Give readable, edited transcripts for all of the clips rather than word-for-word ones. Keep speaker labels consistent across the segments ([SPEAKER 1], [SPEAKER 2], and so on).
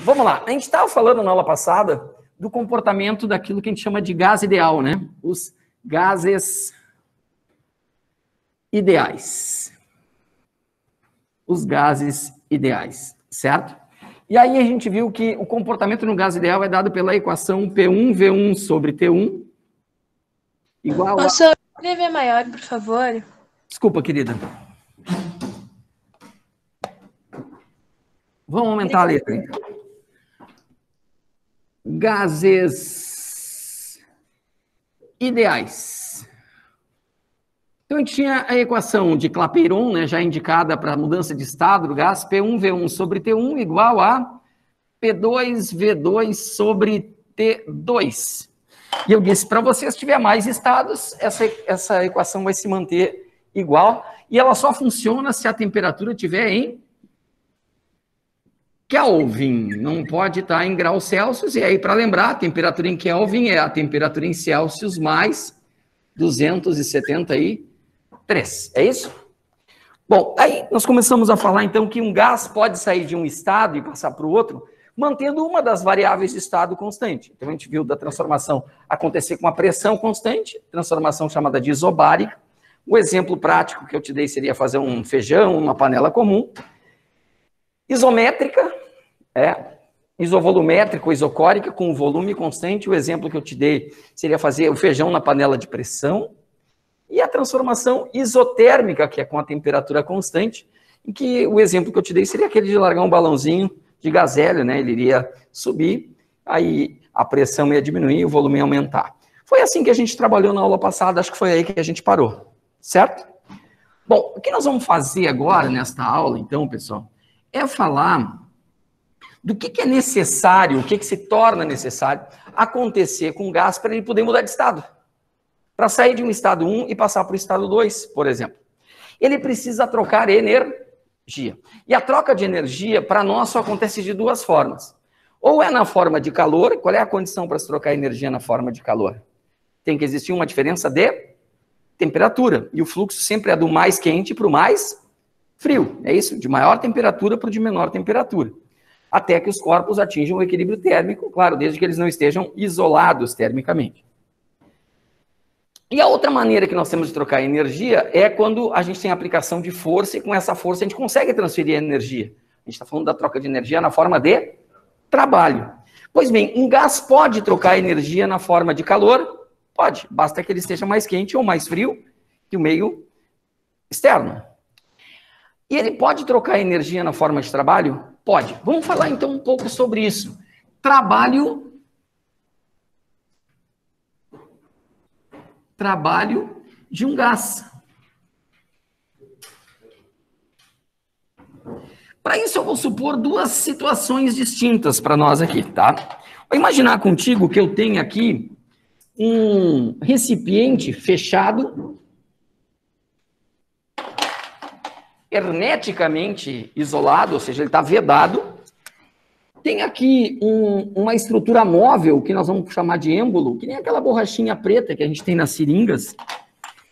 [SPEAKER 1] Vamos lá. A gente estava falando na aula passada do comportamento daquilo que a gente chama de gás ideal, né? Os gases ideais. Os gases ideais, certo? E aí a gente viu que o comportamento no gás ideal é dado pela equação P1V1 sobre T1 igual a...
[SPEAKER 2] Posso escrever maior, por favor?
[SPEAKER 1] Desculpa, querida. Vamos aumentar a letra, então. Gases ideais. Então, a gente tinha a equação de Clapeyron, né, já indicada para a mudança de estado do gás, P1V1 sobre T1 igual a P2V2 sobre T2. E eu disse para vocês, se tiver mais estados, essa equação vai se manter igual, e ela só funciona se a temperatura estiver em Kelvin, não pode estar em graus Celsius, e aí, para lembrar, a temperatura em Kelvin é a temperatura em Celsius mais 273, é isso? Bom, aí nós começamos a falar, então, que um gás pode sair de um estado e passar para o outro, mantendo uma das variáveis de estado constante. Então, a gente viu da transformação acontecer com uma pressão constante, transformação chamada de isobárica. O exemplo prático que eu te dei seria fazer um feijão numa panela comum. Isométrica, isovolumétrica ou isocórica, com volume constante. O exemplo que eu te dei seria fazer o feijão na panela de pressão. E a transformação isotérmica, que é com a temperatura constante, em que o exemplo que eu te dei seria aquele de largar um balãozinho de gás hélio, né? Ele iria subir, aí a pressão ia diminuir, o volume ia aumentar. Foi assim que a gente trabalhou na aula passada, acho que foi aí que a gente parou, certo? Bom, o que nós vamos fazer agora nesta aula, então, pessoal, é falar do que é necessário, o que se torna necessário acontecer com o gás para ele poder mudar de estado. Para sair de um estado 1 e passar para o estado 2, por exemplo. Ele precisa trocar energia. E a troca de energia, para nós, só acontece de duas formas. Ou é na forma de calor. Qual é a condição para se trocar energia na forma de calor? Tem que existir uma diferença de temperatura. E o fluxo sempre é do mais quente para o mais frio. É isso? De maior temperatura para o de menor temperatura. Até que os corpos atinjam o equilíbrio térmico, claro, desde que eles não estejam isolados termicamente. E a outra maneira que nós temos de trocar energia é quando a gente tem aplicação de força e com essa força a gente consegue transferir energia. A gente está falando da troca de energia na forma de trabalho. Pois bem, um gás pode trocar energia na forma de calor? Pode, basta que ele esteja mais quente ou mais frio que o meio externo. E ele pode trocar energia na forma de trabalho? Pode. Vamos falar então um pouco sobre isso. Trabalho de um gás. Para isso, eu vou supor duas situações distintas para nós aqui, tá? Vou imaginar contigo que eu tenho aqui um recipiente fechado, hermeticamente isolado, ou seja, ele está vedado. Tem aqui uma estrutura móvel, que nós vamos chamar de êmbolo, que nem aquela borrachinha preta que a gente tem nas seringas.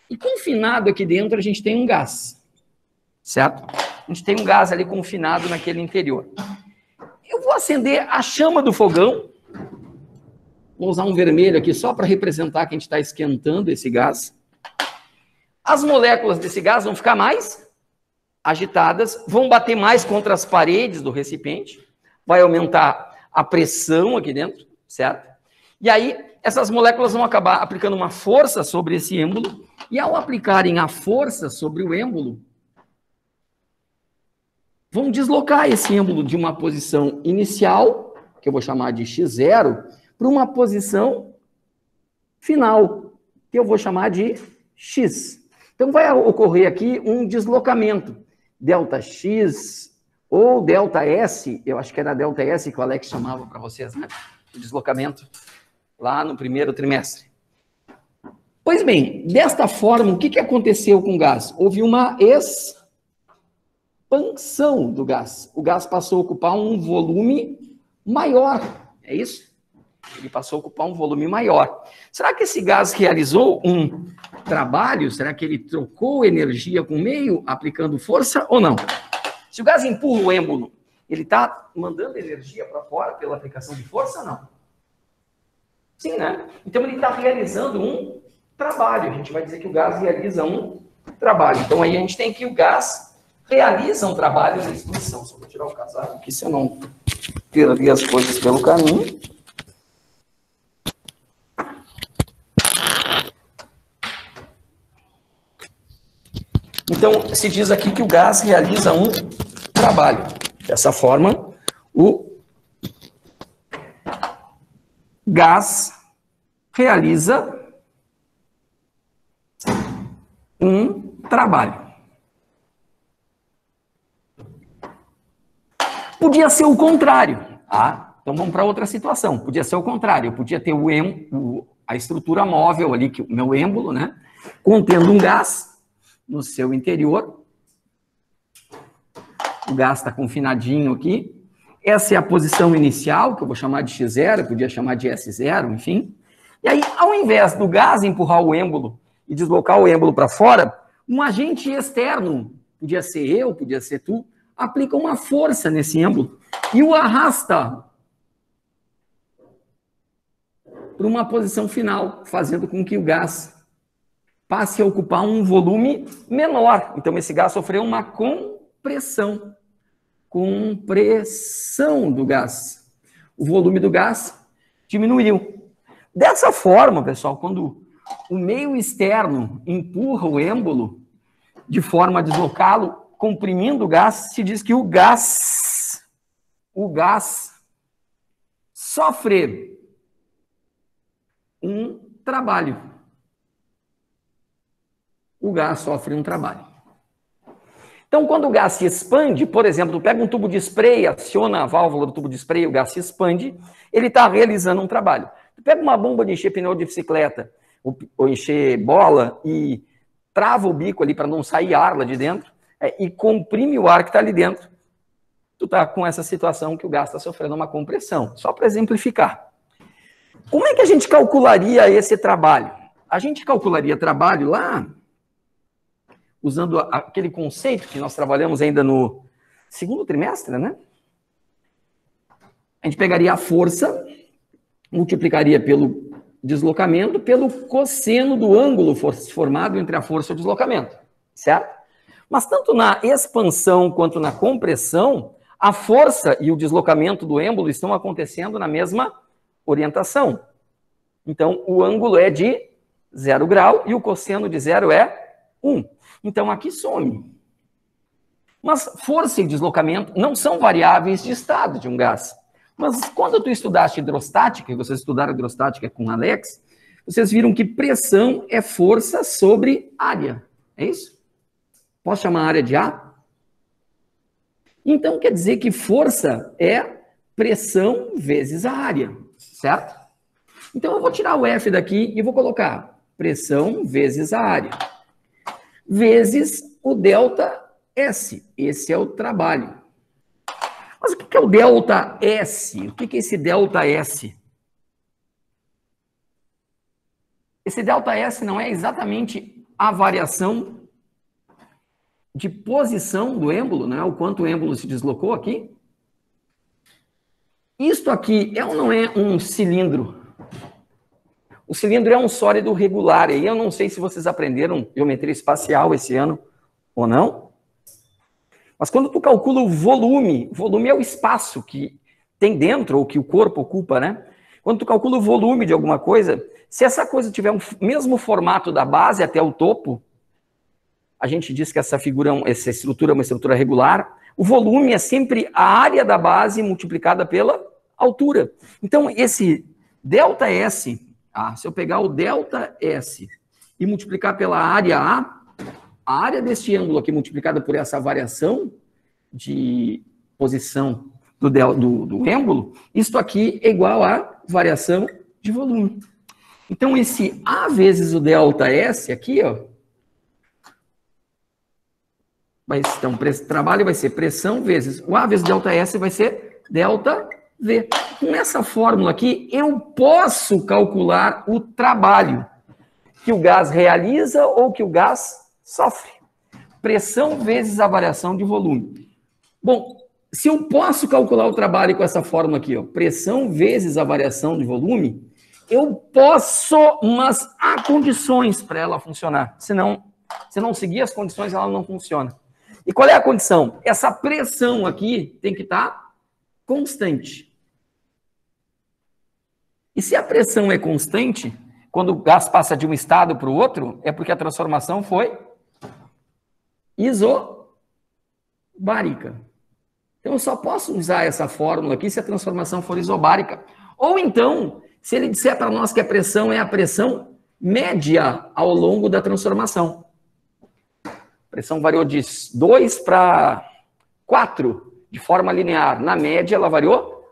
[SPEAKER 1] E confinado aqui dentro a gente tem um gás, certo? A gente tem um gás ali confinado naquele interior. Eu vou acender a chama do fogão. Vou usar um vermelho aqui só para representar que a gente está esquentando esse gás. As moléculas desse gás vão ficar mais agitadas, vão bater mais contra as paredes do recipiente. Vai aumentar a pressão aqui dentro, certo? E aí, essas moléculas vão acabar aplicando uma força sobre esse êmbolo, e ao aplicarem a força sobre o êmbolo, vão deslocar esse êmbolo de uma posição inicial, que eu vou chamar de x0, para uma posição final, que eu vou chamar de x. Então, vai ocorrer aqui um deslocamento, ΔX ou ΔS, eu acho que era ΔS que o Alex chamava para vocês, né? O deslocamento lá no primeiro trimestre. Pois bem, desta forma, o que aconteceu com o gás? Houve uma expansão do gás. O gás passou a ocupar um volume maior, é isso? Ele passou a ocupar um volume maior. Será que esse gás realizou um trabalho? Será que ele trocou energia com o meio, aplicando força ou não? Se o gás empurra o êmbolo ele está mandando energia para fora pela aplicação de força ou não? Sim, né? Então ele está realizando um trabalho. A gente vai dizer que o gás realiza um trabalho. Então aí a gente tem que o gás realiza um trabalho na exposição. Só vou tirar o casaco aqui, se eu não perder as coisas pelo caminho. Então, se diz aqui que o gás realiza um trabalho. Dessa forma, o gás realiza um trabalho. Podia ser o contrário, tá? Então vamos para outra situação. Podia ser o contrário. Eu podia ter a estrutura móvel ali, que o meu êmbolo, né? Contendo um gás no seu interior. O gás está confinadinho aqui. Essa é a posição inicial, que eu vou chamar de X0, eu podia chamar de S0, enfim. E aí, ao invés do gás empurrar o êmbolo e deslocar o êmbolo para fora, um agente externo, podia ser eu, podia ser tu, aplica uma força nesse êmbolo e o arrasta para uma posição final, fazendo com que o gás passe a ocupar um volume menor. Então, esse gás sofreu uma compressão. Compressão do gás. O volume do gás diminuiu. Dessa forma, pessoal, quando o meio externo empurra o êmbolo de forma a deslocá-lo, comprimindo o gás, se diz que o gás sofre um trabalho. O gás sofre um trabalho. Então, quando o gás se expande, por exemplo, tu pega um tubo de spray, aciona a válvula do tubo de spray, o gás se expande, ele está realizando um trabalho. Tu pega uma bomba de encher pneu de bicicleta, ou encher bola, e trava o bico ali para não sair ar lá de dentro, e comprime o ar que está ali dentro, tu está com essa situação que o gás está sofrendo uma compressão. Só para exemplificar. Como é que a gente calcularia esse trabalho? A gente calcularia trabalho lá, usando aquele conceito que nós trabalhamos ainda no segundo trimestre, né? A gente pegaria a força, multiplicaria pelo deslocamento, pelo cosseno do ângulo formado entre a força e o deslocamento, certo? Mas tanto na expansão quanto na compressão, a força e o deslocamento do êmbolo estão acontecendo na mesma orientação. Então, o ângulo é de 0 grau e o cosseno de 0 é 1. Então, aqui some. Mas força e deslocamento não são variáveis de estado de um gás. Mas quando tu estudaste hidrostática, e vocês estudaram hidrostática com Alex, vocês viram que pressão é força sobre área. É isso? Posso chamar a área de A? Então, quer dizer que força é pressão vezes a área, certo? Então, eu vou tirar o F daqui e vou colocar pressão vezes a área, vezes o delta S. Esse é o trabalho. Mas o que é o delta S? O que é esse delta S? Esse delta S não é exatamente a variação de posição do êmbolo, não é o quanto o êmbolo se deslocou aqui? Isto aqui é ou não é um cilindro? O cilindro é um sólido regular, e eu não sei se vocês aprenderam geometria espacial esse ano ou não, mas quando tu calcula o volume é o espaço que tem dentro, ou que o corpo ocupa, né? Quando tu calcula o volume de alguma coisa, se essa coisa tiver o mesmo formato da base até o topo, a gente diz que essa estrutura é uma estrutura regular, o volume é sempre a área da base multiplicada pela altura. Então, esse delta S, se eu pegar o delta S e multiplicar pela área a área deste ângulo aqui multiplicada por essa variação de posição do êmbolo, isto aqui é igual a variação de volume. Então, esse A vezes o delta S aqui, ó, então, o trabalho vai ser pressão vezes o A vezes delta S vai ser delta V. Com essa fórmula aqui, eu posso calcular o trabalho que o gás realiza ou que o gás sofre. Pressão vezes a variação de volume. Bom, Se eu posso calcular o trabalho com essa fórmula aqui, ó, pressão vezes a variação de volume, eu posso, mas há condições para ela funcionar. Senão, se não seguir as condições, ela não funciona. E qual é a condição? Essa pressão aqui tem que estar constante. E se a pressão é constante, quando o gás passa de um estado para o outro, é porque a transformação foi isobárica. Então, eu só posso usar essa fórmula aqui se a transformação for isobárica. Ou então, se ele disser para nós que a pressão é a pressão média ao longo da transformação. A pressão variou de 2 para 4 de forma linear. Na média, ela variou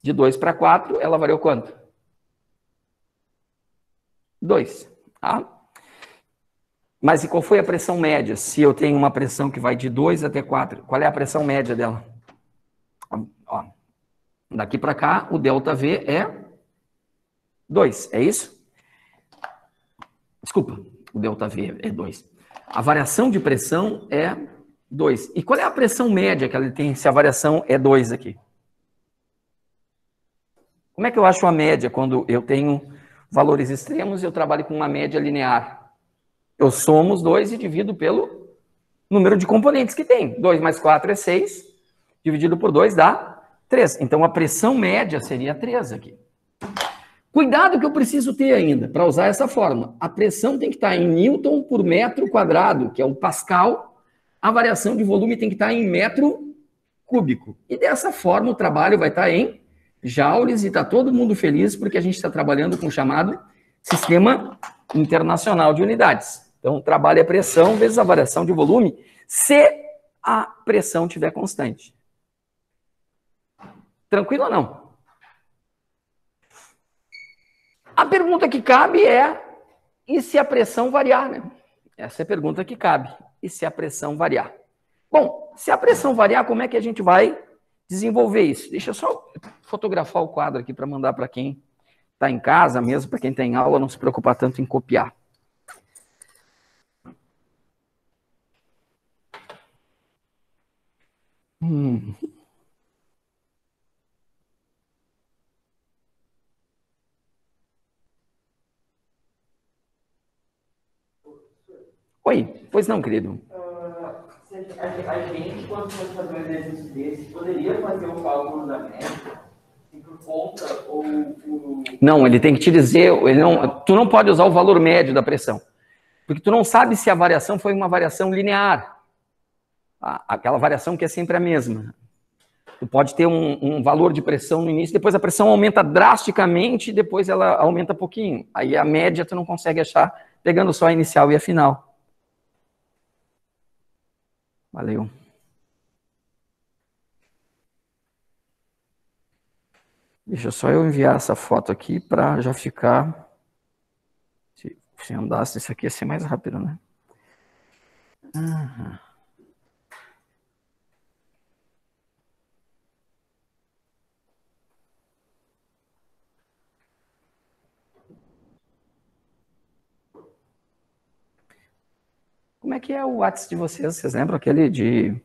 [SPEAKER 1] de 2 para 4. Ela variou quanto? 2. Tá? Mas e qual foi a pressão média? Se eu tenho uma pressão que vai de 2 até 4, qual é a pressão média dela? Ó, daqui para cá, o ΔV é 2, é isso? Desculpa, o ΔV é 2. A variação de pressão é 2. E qual é a pressão média que ela tem se a variação é 2 aqui? Como é que eu acho a média quando eu tenho valores extremos e eu trabalho com uma média linear? Eu somo os dois e divido pelo número de componentes que tem. 2 mais 4 é 6, dividido por 2 dá 3. Então, a pressão média seria 3 aqui. Cuidado que eu preciso ter ainda, para usar essa fórmula. A pressão tem que estar em Newton por metro quadrado, que é o Pascal. A variação de volume tem que estar em metro cúbico. E dessa forma, o trabalho vai estar em joules e está todo mundo feliz porque a gente está trabalhando com o chamado Sistema Internacional de Unidades. Então, o trabalho é pressão vezes a variação de volume, se a pressão estiver constante. Tranquilo ou não? A pergunta que cabe é, e se a pressão variar, né? Essa é a pergunta que cabe. E se a pressão variar? Bom, se a pressão variar, como é que a gente vai desenvolver isso? Deixa eu só fotografar o quadro aqui para mandar para quem está em casa mesmo, para quem está em aula, não se preocupar tanto em copiar. Oi, pois não, querido.
[SPEAKER 3] A gente, quando for fazer um exercício desse, poderia fazer o cálculo da média, por conta ou por...
[SPEAKER 1] Não, ele tem que te dizer, tu não pode usar o valor médio da pressão, porque tu não sabe se a variação foi uma variação linear, aquela variação que é sempre a mesma. Tu pode ter um valor de pressão no início, depois a pressão aumenta drasticamente, depois ela aumenta pouquinho. Aí a média tu não consegue achar, pegando só a inicial e a final. Valeu. Deixa só eu enviar essa foto aqui para já ficar... Se andasse, isso aqui ia ser mais rápido, né? Uhum. Como é que é o WhatsApp de vocês? Vocês lembram aquele de...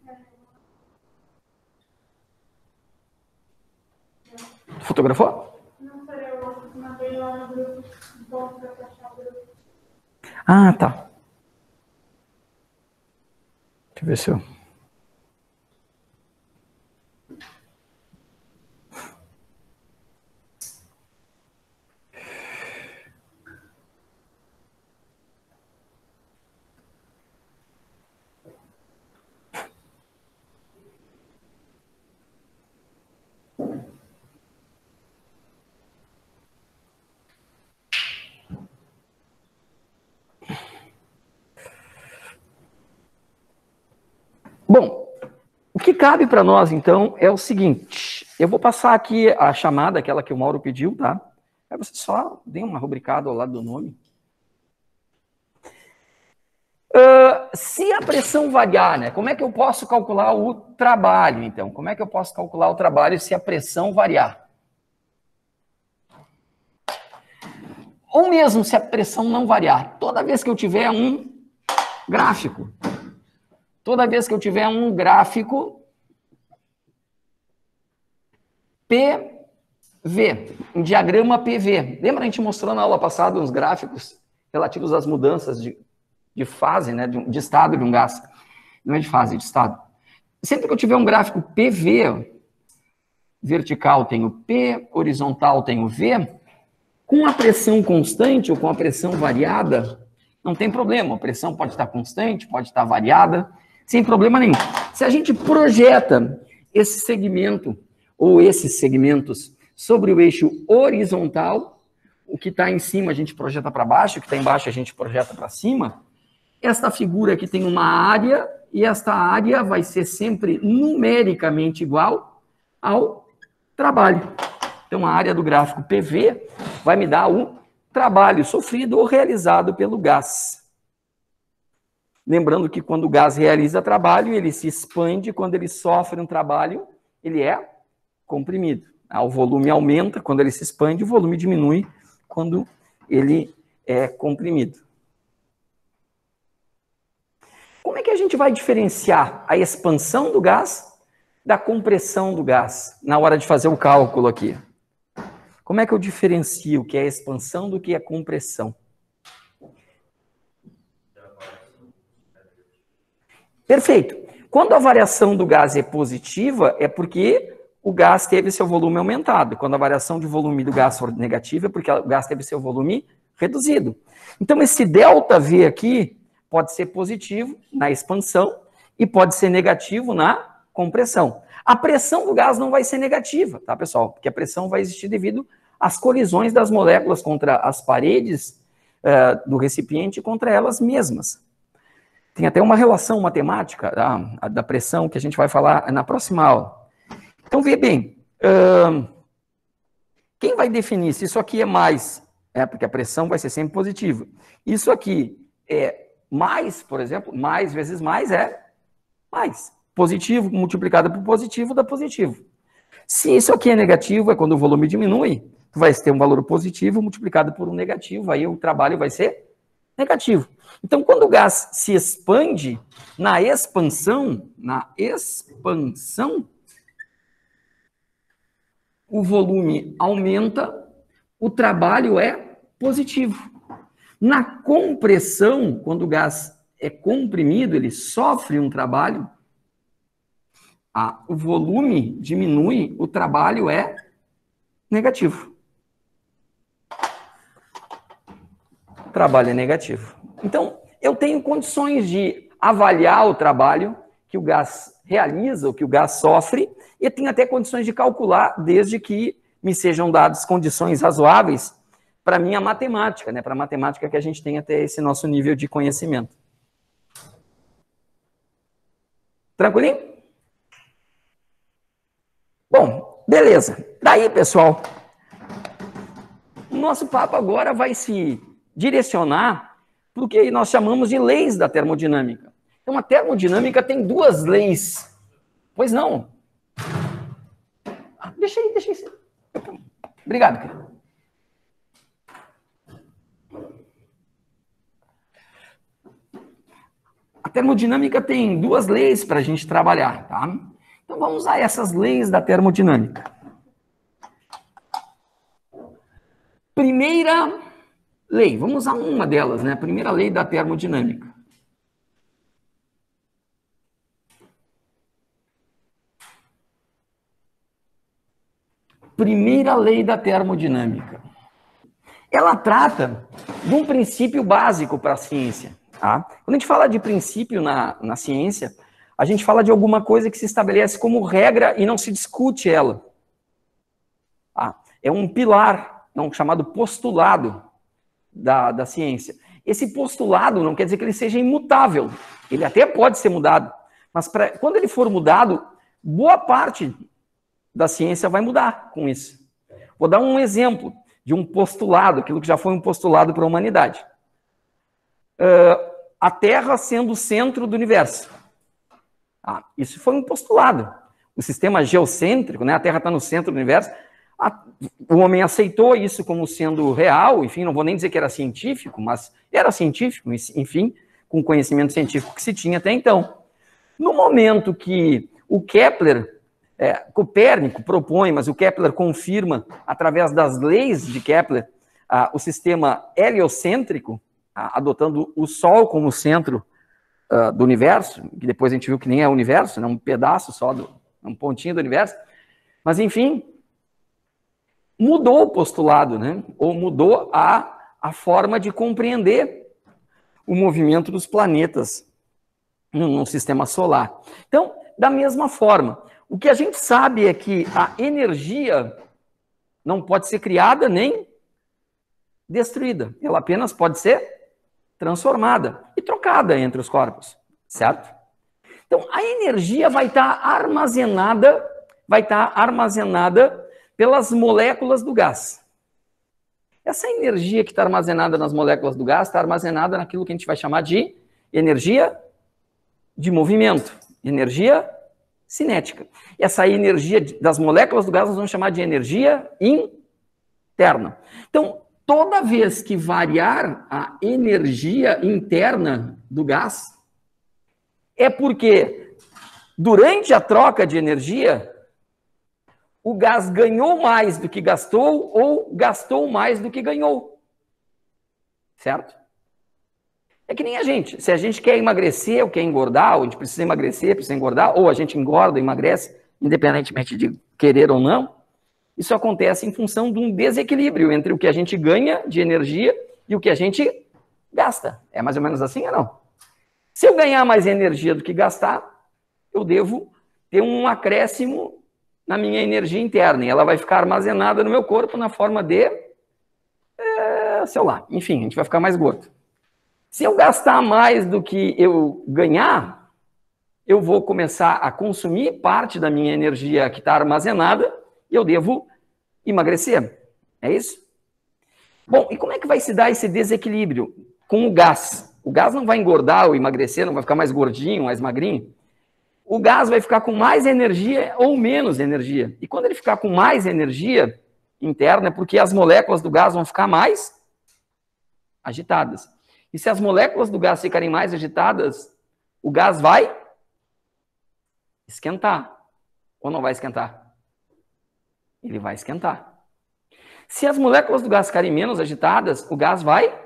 [SPEAKER 1] Fotografou?
[SPEAKER 4] Não, eu mandei lá no grupo.
[SPEAKER 1] Ah, tá. Deixa eu ver se eu... Bom, o que cabe para nós, então, é o seguinte. Eu vou passar aqui a chamada, aquela que o Mauro pediu, tá? Aí você só dê uma rubricada ao lado do nome. Se a pressão variar, né? Como é que eu posso calcular o trabalho, então? Como é que eu posso calcular o trabalho se a pressão variar? Ou mesmo se a pressão não variar. Toda vez que eu tiver um gráfico, PV, um diagrama PV. Lembra a gente mostrou na aula passada uns gráficos relativos às mudanças de fase, né, de estado de um gás. Não é de fase, de estado. Sempre que eu tiver um gráfico PV, vertical tem o P, horizontal tem o V, com a pressão constante ou com a pressão variada, não tem problema. A pressão pode estar constante, pode estar variada, sem problema nenhum. Se a gente projeta esse segmento ou esses segmentos sobre o eixo horizontal, o que está em cima a gente projeta para baixo, o que está embaixo a gente projeta para cima, esta figura aqui tem uma área, e esta área vai ser sempre numericamente igual ao trabalho. Então, a área do gráfico PV vai me dar o trabalho sofrido ou realizado pelo gás. Lembrando que quando o gás realiza trabalho, ele se expande, quando ele sofre um trabalho, ele é comprimido. O volume aumenta quando ele se expande, o volume diminui quando ele é comprimido. Como é que a gente vai diferenciar a expansão do gás da compressão do gás na hora de fazer o cálculo aqui? Como é que eu diferencio o que é expansão do que é compressão? Perfeito. Quando a variação do gás é positiva, é porque o gás teve seu volume aumentado. Quando a variação de volume do gás for negativa, é porque o gás teve seu volume reduzido. Então, esse ΔV aqui pode ser positivo na expansão e pode ser negativo na compressão. A pressão do gás não vai ser negativa, tá, pessoal? Porque a pressão vai existir devido às colisões das moléculas contra as paredes do recipiente e contra elas mesmas. Tem até uma relação matemática da pressão que a gente vai falar na próxima aula. Então, vê bem, quem vai definir se isso aqui é mais, porque a pressão vai ser sempre positiva. Isso aqui é mais, por exemplo, mais vezes mais é mais. Positivo multiplicado por positivo dá positivo. Se isso aqui é negativo, é quando o volume diminui, tu vai ter um valor positivo multiplicado por um negativo, aí o trabalho vai ser negativo. Então, quando o gás se expande, na expansão, o volume aumenta, o trabalho é positivo. Na compressão, quando o gás é comprimido, ele sofre um trabalho, o volume diminui, o trabalho é negativo. O trabalho é negativo. Então, eu tenho condições de avaliar o trabalho que o gás realiza, ou que o gás sofre, e tenho até condições de calcular, desde que me sejam dadas condições razoáveis para a minha matemática, né? Para a matemática que a gente tem até esse nosso nível de conhecimento. Tranquilinho? Bom, beleza. Daí, pessoal, o nosso papo agora vai se direcionar para o que nós chamamos de leis da termodinâmica. Então, a termodinâmica tem duas leis. Pois não? Deixa aí. Obrigado, querido. A termodinâmica tem duas leis para a gente trabalhar, tá? Então, vamos usar essas leis da termodinâmica. Primeira lei, vamos usar uma delas, né? A primeira lei da termodinâmica. Primeira lei da termodinâmica. Ela trata de um princípio básico para a ciência. Tá? Quando a gente fala de princípio na ciência, a gente fala de alguma coisa que se estabelece como regra e não se discute ela. Tá? É um pilar, chamado postulado da ciência. Esse postulado não quer dizer que ele seja imutável. Ele até pode ser mudado. Mas quando ele for mudado, boa parte da ciência vai mudar com isso. Vou dar um exemplo de um postulado, aquilo que já foi um postulado para a humanidade. A Terra sendo o centro do universo. Isso foi um postulado. O sistema geocêntrico, né, a Terra está no centro do universo, o homem aceitou isso como sendo real, enfim, não vou nem dizer que era científico, mas era científico, enfim, com o conhecimento científico que se tinha até então. No momento que o Kepler Copérnico propõe, mas o Kepler confirma, através das leis de Kepler, o sistema heliocêntrico, adotando o Sol como centro do universo, que depois a gente viu que nem é o universo, é um pedaço só, um pontinho do universo. Mas, enfim, mudou o postulado, né? Ou mudou a forma de compreender o movimento dos planetas no sistema solar. Então, da mesma forma, o que a gente sabe é que a energia não pode ser criada nem destruída. Ela apenas pode ser transformada e trocada entre os corpos, certo? Então, a energia vai estar armazenada pelas moléculas do gás. Essa energia que está armazenada nas moléculas do gás está armazenada naquilo que a gente vai chamar de energia de movimento, energia cinética. Essa energia das moléculas do gás nós vamos chamar de energia interna. Então, toda vez que variar a energia interna do gás, é porque durante a troca de energia, o gás ganhou mais do que gastou ou gastou mais do que ganhou. Certo? É que nem a gente. Se a gente quer emagrecer ou quer engordar, ou a gente precisa emagrecer, precisa engordar, ou a gente engorda, emagrece, independentemente de querer ou não, isso acontece em função de um desequilíbrio entre o que a gente ganha de energia e o que a gente gasta. É mais ou menos assim ou não? Se eu ganhar mais energia do que gastar, eu devo ter um acréscimo na minha energia interna, e ela vai ficar armazenada no meu corpo na forma de, sei lá, enfim, a gente vai ficar mais gordo. Se eu gastar mais do que eu ganhar, eu vou começar a consumir parte da minha energia que está armazenada e eu devo emagrecer. É isso? Bom, e como é que vai se dar esse desequilíbrio com o gás? O gás não vai engordar ou emagrecer, não vai ficar mais gordinho, mais magrinho. O gás vai ficar com mais energia ou menos energia. E quando ele ficar com mais energia interna, é porque as moléculas do gás vão ficar mais agitadas. E se as moléculas do gás ficarem mais agitadas, o gás vai esquentar. Ou não vai esquentar? Ele vai esquentar. Se as moléculas do gás ficarem menos agitadas, o gás vai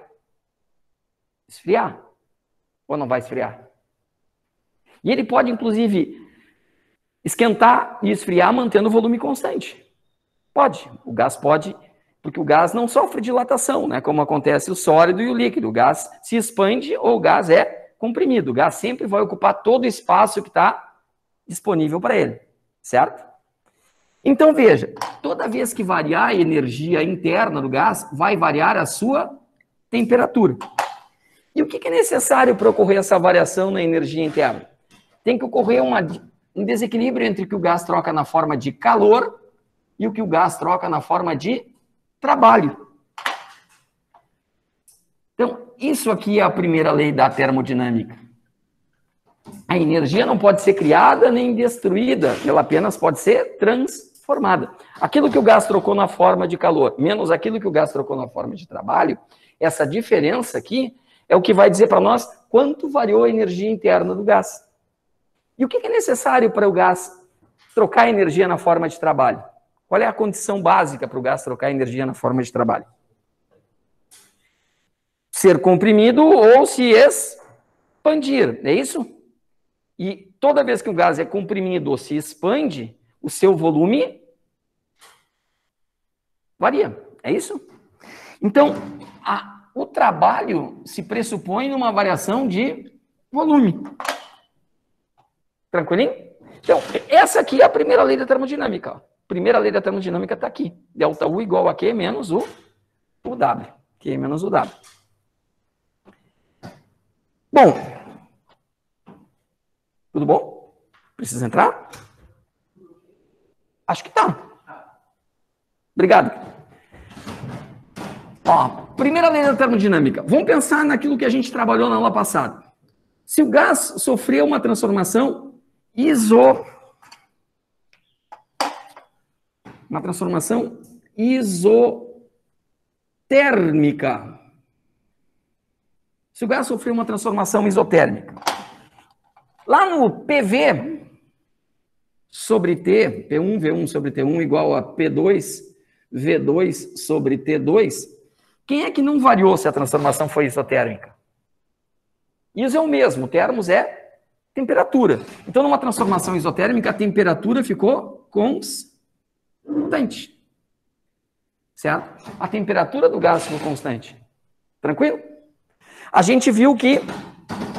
[SPEAKER 1] esfriar. Ou não vai esfriar? E ele pode, inclusive, esquentar e esfriar mantendo o volume constante. Pode. O gás pode, porque o gás não sofre dilatação, né? Como acontece o sólido e o líquido. O gás se expande ou o gás é comprimido. O gás sempre vai ocupar todo o espaço que está disponível para ele. Certo? Então, veja, toda vez que variar a energia interna do gás, vai variar a sua temperatura. E o que é necessário para ocorrer essa variação na energia interna? Tem que ocorrer um desequilíbrio entre o que o gás troca na forma de calor e o que o gás troca na forma de trabalho. Então, isso aqui é a primeira lei da termodinâmica. A energia não pode ser criada nem destruída, ela apenas pode ser transformada. Aquilo que o gás trocou na forma de calor, menos aquilo que o gás trocou na forma de trabalho, essa diferença aqui é o que vai dizer para nós quanto variou a energia interna do gás. E o que é necessário para o gás trocar energia na forma de trabalho? Qual é a condição básica para o gás trocar energia na forma de trabalho? Ser comprimido ou se expandir, é isso? E toda vez que o gás é comprimido ou se expande, o seu volume varia, é isso? Então, o trabalho se pressupõe numa variação de volume. Tranquilinho? Então, essa aqui é a primeira lei da termodinâmica. Ó. Primeira lei da termodinâmica está aqui. Delta U igual a Q menos o W. Q menos o W. Bom. Tudo bom? Precisa entrar? Acho que tá. Obrigado. Ó, primeira lei da termodinâmica. Vamos pensar naquilo que a gente trabalhou na aula passada. Se o gás sofreu uma transformação isotérmica. Se o gás sofreu uma transformação isotérmica. Lá no PV, sobre T, P1, V1 sobre T1 igual a P2, V2 sobre T2, quem é que não variou se a transformação foi isotérmica? Isso é o mesmo, termos é temperatura. Então, numa transformação isotérmica, a temperatura ficou constante. Certo? A temperatura do gás ficou constante. Tranquilo? A gente viu que,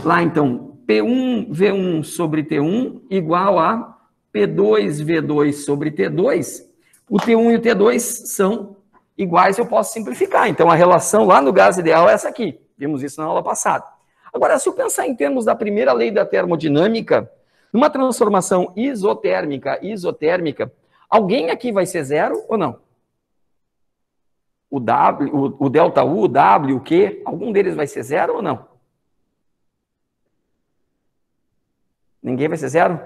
[SPEAKER 1] lá então, P1, V1 sobre T1 igual a P2, V2 sobre T2. O T1 e o T2 são iguais, eu posso simplificar. Então, a relação lá no gás ideal é essa aqui. Vimos isso na aula passada. Agora, se eu pensar em termos da primeira lei da termodinâmica, numa transformação isotérmica, alguém aqui vai ser zero ou não? O W, o delta U, o W, o Q, algum deles vai ser zero ou não? Ninguém vai ser zero?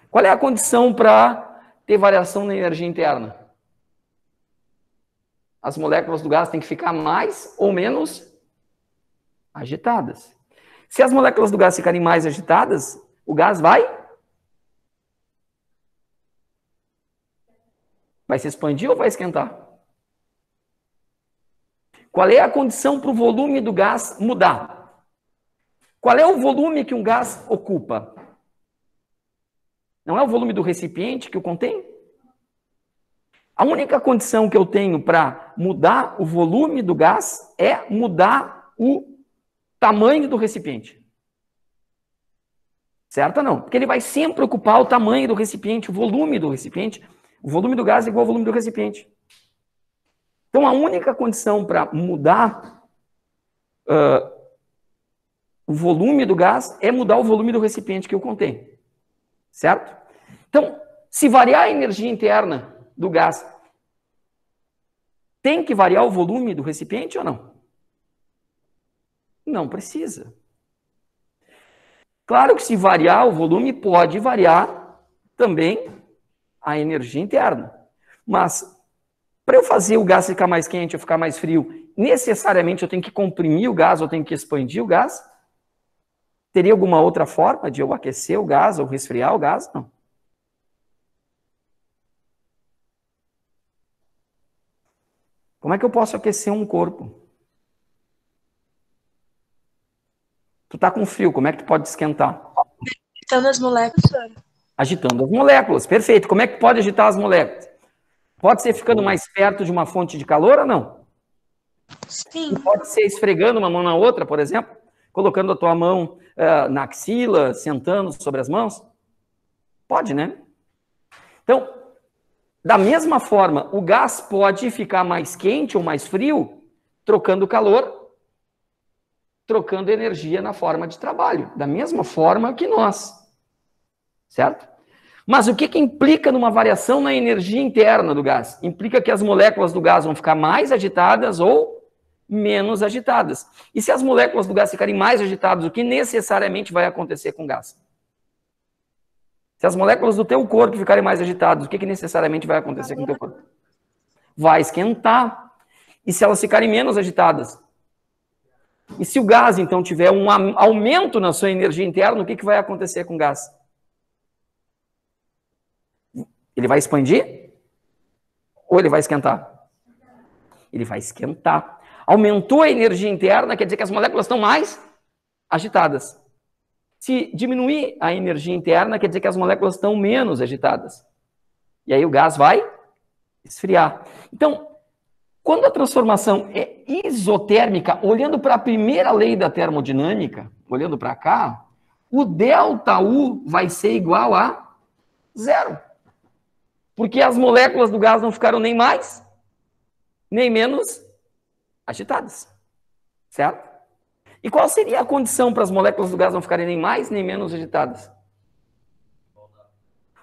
[SPEAKER 1] Qual é a condição para ter variação na energia interna? As moléculas do gás têm que ficar mais ou menos agitadas. Se as moléculas do gás ficarem mais agitadas, o gás vai se expandir ou vai esquentar? Qual é a condição para o volume do gás mudar? Qual é o volume que um gás ocupa? Não é o volume do recipiente que o contém? A única condição que eu tenho para mudar o volume do gás é mudar o tamanho do recipiente. Certo ou não? Porque ele vai sempre ocupar o tamanho do recipiente, o volume do recipiente. O volume do gás é igual ao volume do recipiente. Então, a única condição para mudar o volume do gás é mudar o volume do recipiente que o contém. Certo? Então, se variar a energia interna do gás, tem que variar o volume do recipiente ou não? Não precisa. Claro que se variar o volume, pode variar também a energia interna. Mas, para eu fazer o gás ficar mais quente ou ficar mais frio, necessariamente eu tenho que comprimir o gás ou tenho que expandir o gás? Teria alguma outra forma de eu aquecer o gás ou resfriar o gás? Não. Como é que eu posso aquecer um corpo? Tu tá com frio, como é que tu pode esquentar?
[SPEAKER 2] Agitando as moléculas.
[SPEAKER 1] Agitando as moléculas, perfeito. Como é que pode agitar as moléculas? Pode ser ficando mais perto de uma fonte de calor ou não?
[SPEAKER 2] Sim.
[SPEAKER 1] Pode ser esfregando uma mão na outra, por exemplo, colocando a tua mão na axila, sentando sobre as mãos. Pode, né? Então, da mesma forma, o gás pode ficar mais quente ou mais frio, trocando calor, trocando energia na forma de trabalho, da mesma forma que nós. Certo? Mas o que implica numa variação na energia interna do gás? Implica que as moléculas do gás vão ficar mais agitadas ou menos agitadas. E se as moléculas do gás ficarem mais agitadas, o que necessariamente vai acontecer com o gás? Se as moléculas do teu corpo ficarem mais agitadas, o que necessariamente vai acontecer com o teu corpo? Vai esquentar. E se elas ficarem menos agitadas? E se o gás, então, tiver um aumento na sua energia interna, o que vai acontecer com o gás? Ele vai expandir? Ou ele vai esquentar? Ele vai esquentar. Aumentou a energia interna, quer dizer que as moléculas estão mais agitadas. Se diminuir a energia interna, quer dizer que as moléculas estão menos agitadas. E aí o gás vai esfriar. Então, quando a transformação é isotérmica, olhando para a primeira lei da termodinâmica, olhando para cá, o ΔU vai ser igual a zero. Porque as moléculas do gás não ficaram nem mais, nem menos agitadas. Certo? E qual seria a condição para as moléculas do gás não ficarem nem mais, nem menos agitadas?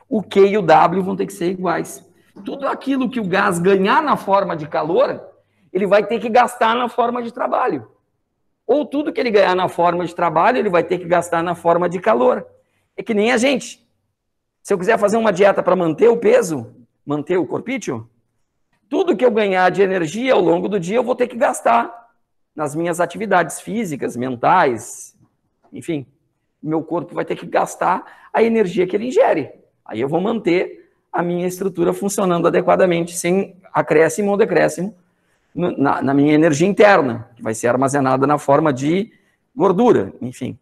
[SPEAKER 1] O Q e o W vão ter que ser iguais. Tudo aquilo que o gás ganhar na forma de calor, ele vai ter que gastar na forma de trabalho. Ou tudo que ele ganhar na forma de trabalho, ele vai ter que gastar na forma de calor. É que nem a gente. Se eu quiser fazer uma dieta para manter o peso, manter o corpício, tudo que eu ganhar de energia ao longo do dia, eu vou ter que gastar nas minhas atividades físicas, mentais, enfim. Meu corpo vai ter que gastar a energia que ele ingere. Aí eu vou manter a minha estrutura funcionando adequadamente, sem acréscimo ou decréscimo na minha energia interna, que vai ser armazenada na forma de gordura, enfim.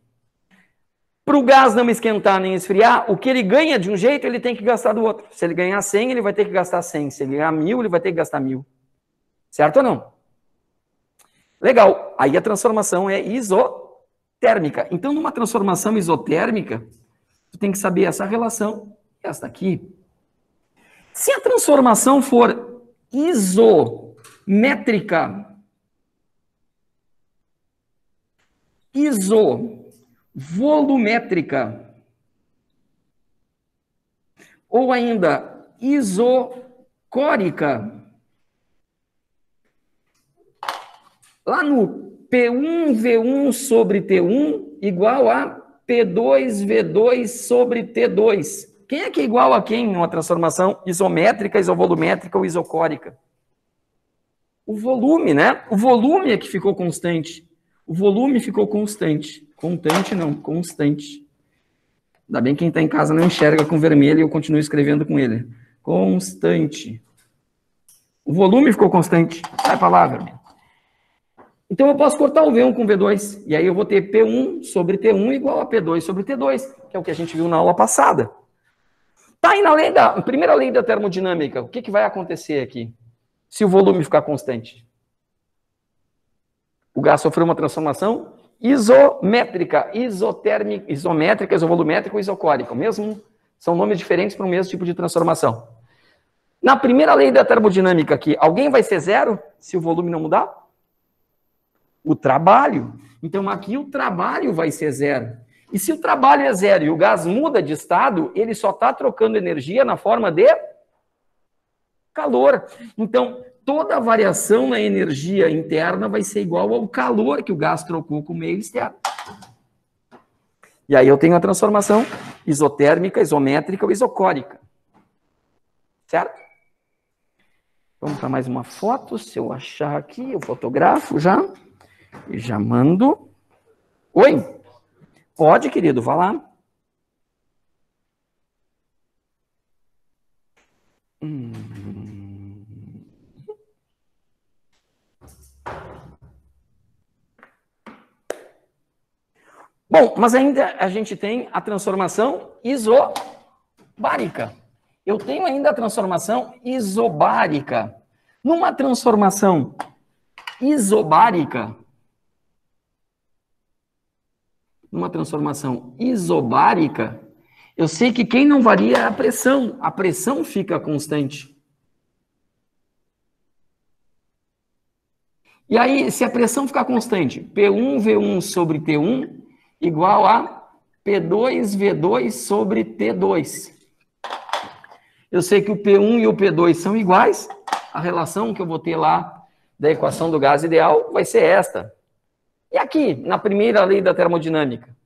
[SPEAKER 1] Para o gás não esquentar nem esfriar, o que ele ganha de um jeito, ele tem que gastar do outro. Se ele ganhar 100, ele vai ter que gastar 100. Se ele ganhar 1000, ele vai ter que gastar 1000. Certo ou não? Legal. Aí a transformação é isotérmica. Então, numa transformação isotérmica, tu tem que saber essa relação e essa aqui. Se a transformação for isométrica, isovolumétrica, ou ainda isocórica, lá no P1V1 sobre T1 igual a P2V2 sobre T2. Quem é que é igual a quem numa transformação isométrica, isovolumétrica ou isocórica? O volume, né? O volume é que ficou constante. O volume ficou constante. Constante não, constante. Ainda bem que quem está em casa não enxerga com vermelho e eu continuo escrevendo com ele. Constante. O volume ficou constante. Sai para lá, vermelho. Então eu posso cortar o V1 com V2. E aí eu vou ter P1 sobre T1 igual a P2 sobre T2, que é o que a gente viu na aula passada. Tá aí na primeira lei da termodinâmica. O que vai acontecer aqui? Se o volume ficar constante? O gás sofreu uma transformação isométrica, isotérmica, isométrica, isovolumétrica ou isocórica. São nomes diferentes para o mesmo tipo de transformação. Na primeira lei da termodinâmica aqui, alguém vai ser zero se o volume não mudar? O trabalho. Então aqui o trabalho vai ser zero. E se o trabalho é zero e o gás muda de estado, ele só está trocando energia na forma de calor. Então, toda variação na energia interna vai ser igual ao calor que o gás trocou com o meio externo. E aí eu tenho a transformação isotérmica, isométrica ou isocórica. Certo? Vamos para mais uma foto. Se eu achar aqui, eu fotografo já. E já mando. Oi? Pode, querido, vá lá. Bom, mas ainda a gente tem a transformação isobárica. Eu tenho ainda a transformação isobárica. Numa transformação isobárica, eu sei que quem não varia é a pressão. A pressão fica constante. E aí, se a pressão ficar constante, P1V1 sobre T1 igual a P2V2 sobre T2. Eu sei que o P1 e o P2 são iguais. A relação que eu vou ter lá da equação do gás ideal vai ser esta. E aqui, na primeira lei da termodinâmica,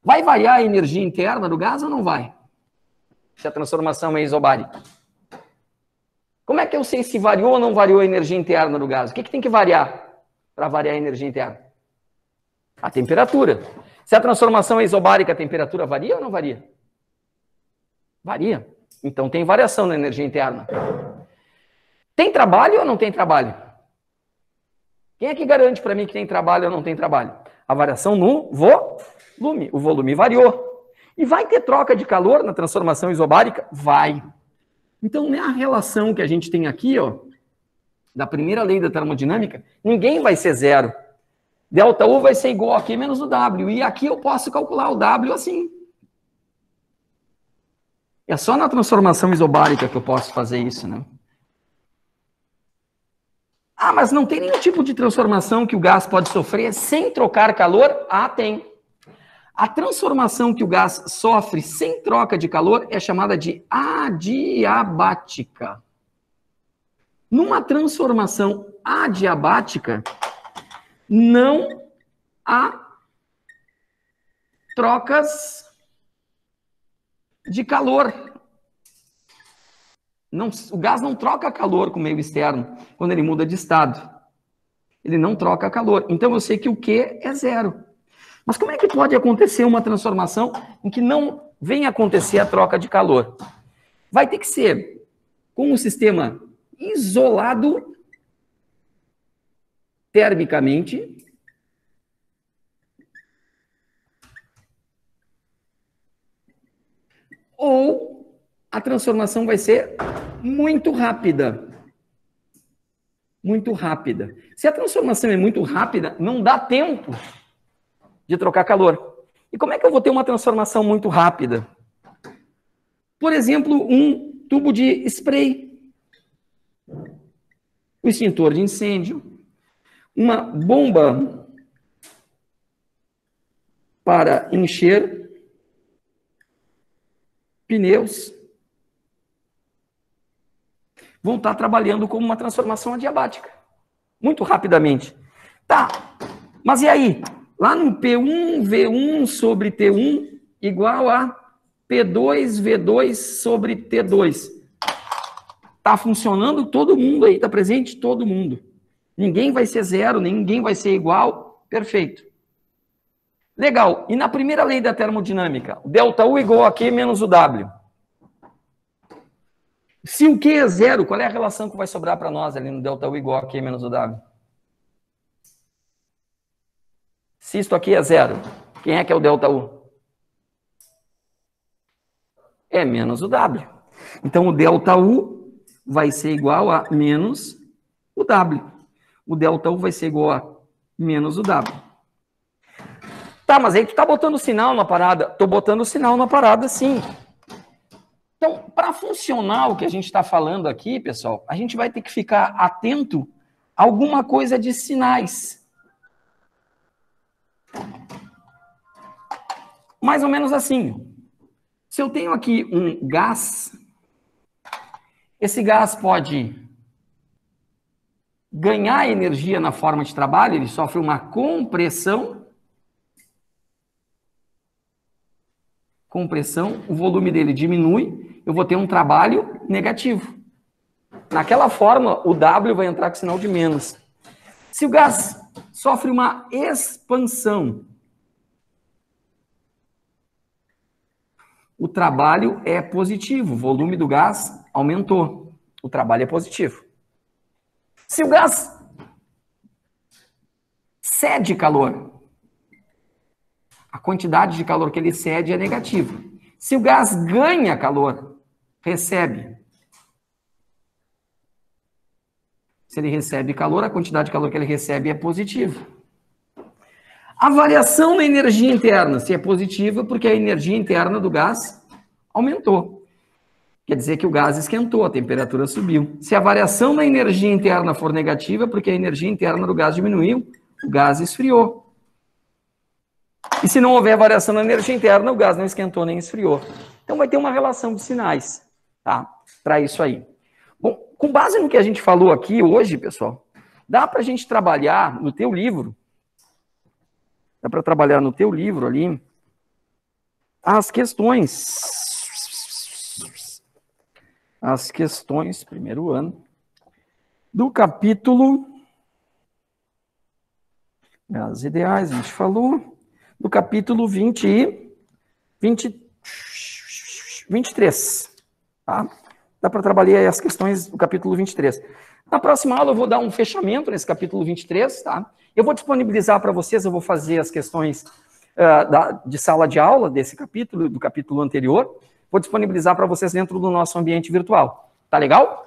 [SPEAKER 1] vai variar a energia interna do gás ou não vai? Se a transformação é isobárica. Como é que eu sei se variou ou não variou a energia interna do gás? O que tem que variar para variar a energia interna? A temperatura. Se a transformação é isobárica, a temperatura varia ou não varia? Varia. Então tem variação na energia interna. Tem trabalho ou não tem trabalho? Quem é que garante para mim que tem trabalho ou não tem trabalho? A variação no volume. O volume variou. E vai ter troca de calor na transformação isobárica? Vai. Então, na relação que a gente tem aqui, ó, da primeira lei da termodinâmica, ninguém vai ser zero. Delta U vai ser igual aqui menos o W. E aqui eu posso calcular o W assim. É só na transformação isobárica que eu posso fazer isso, né? Ah, mas não tem nenhum tipo de transformação que o gás pode sofrer sem trocar calor? Ah, tem. A transformação que o gás sofre sem troca de calor é chamada de adiabática. Numa transformação adiabática, não há trocas de calor. Não, o gás não troca calor com o meio externo quando ele muda de estado. Ele não troca calor. Então eu sei que o Q é zero. Mas como é que pode acontecer uma transformação em que não vem acontecer a troca de calor. Vai ter que ser com um sistema isolado termicamente, ou a transformação vai ser muito rápida. Muito rápida. Se a transformação é muito rápida, não dá tempo de trocar calor. E como é que eu vou ter uma transformação muito rápida? Por exemplo, um tubo de spray, um extintor de incêndio, uma bomba para encher pneus, vão estar trabalhando como uma transformação adiabática, muito rapidamente. Tá, mas e aí? Lá no P1, V1 sobre T1 igual a P2, V2 sobre T2. Tá funcionando todo mundo aí, tá presente todo mundo. Ninguém vai ser zero, ninguém vai ser igual, perfeito. Legal, e na primeira lei da termodinâmica, o ΔU igual a Q menos o W. Se o Q é zero, qual é a relação que vai sobrar para nós ali no ΔU igual a Q menos o W? Se isto aqui é zero, quem é que é o ΔU? É menos o W. Então, o ΔU vai ser igual a menos o W. O ΔU vai ser igual a menos o W. Tá, mas aí tu tá botando sinal na parada. Tô botando sinal na parada, sim. Então, para funcionar o que a gente está falando aqui, pessoal, a gente vai ter que ficar atento a alguma coisa de sinais. Mais ou menos assim. Se eu tenho aqui um gás, esse gás pode ganhar energia na forma de trabalho, ele sofre uma compressão. Compressão, o volume dele diminui, eu vou ter um trabalho negativo. Naquela forma, o W vai entrar com sinal de menos. Se o gás sofre uma expansão, o trabalho é positivo, o volume do gás aumentou, o trabalho é positivo. Se o gás cede calor, a quantidade de calor que ele cede é negativa. Se o gás ganha calor, recebe. Se ele recebe calor, a quantidade de calor que ele recebe é positiva. A variação na energia interna, se é positiva, porque a energia interna do gás aumentou. Quer dizer que o gás esquentou, a temperatura subiu. Se a variação na energia interna for negativa, porque a energia interna do gás diminuiu, o gás esfriou. E se não houver variação na energia interna, o gás não esquentou nem esfriou. Então vai ter uma relação de sinais, tá? Para isso aí. Bom, com base no que a gente falou aqui hoje, pessoal, dá para a gente trabalhar no teu livro, dá para trabalhar no teu livro ali, as questões, primeiro ano, do capítulo, as ideais, a gente falou, do capítulo 23, tá? Dá para trabalhar aí as questões do capítulo 23. Na próxima aula eu vou dar um fechamento nesse capítulo 23, tá? Eu vou disponibilizar para vocês, eu vou fazer as questões de sala de aula desse capítulo, do capítulo anterior, vou disponibilizar para vocês dentro do nosso ambiente virtual. Tá legal?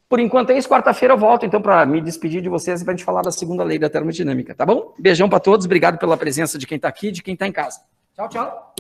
[SPEAKER 1] Por enquanto é isso, quarta-feira eu volto, então, para me despedir de vocês e para a gente falar da segunda lei da termodinâmica, tá bom? Beijão para todos, obrigado pela presença de quem está aqui e de quem está em casa. Tchau, tchau.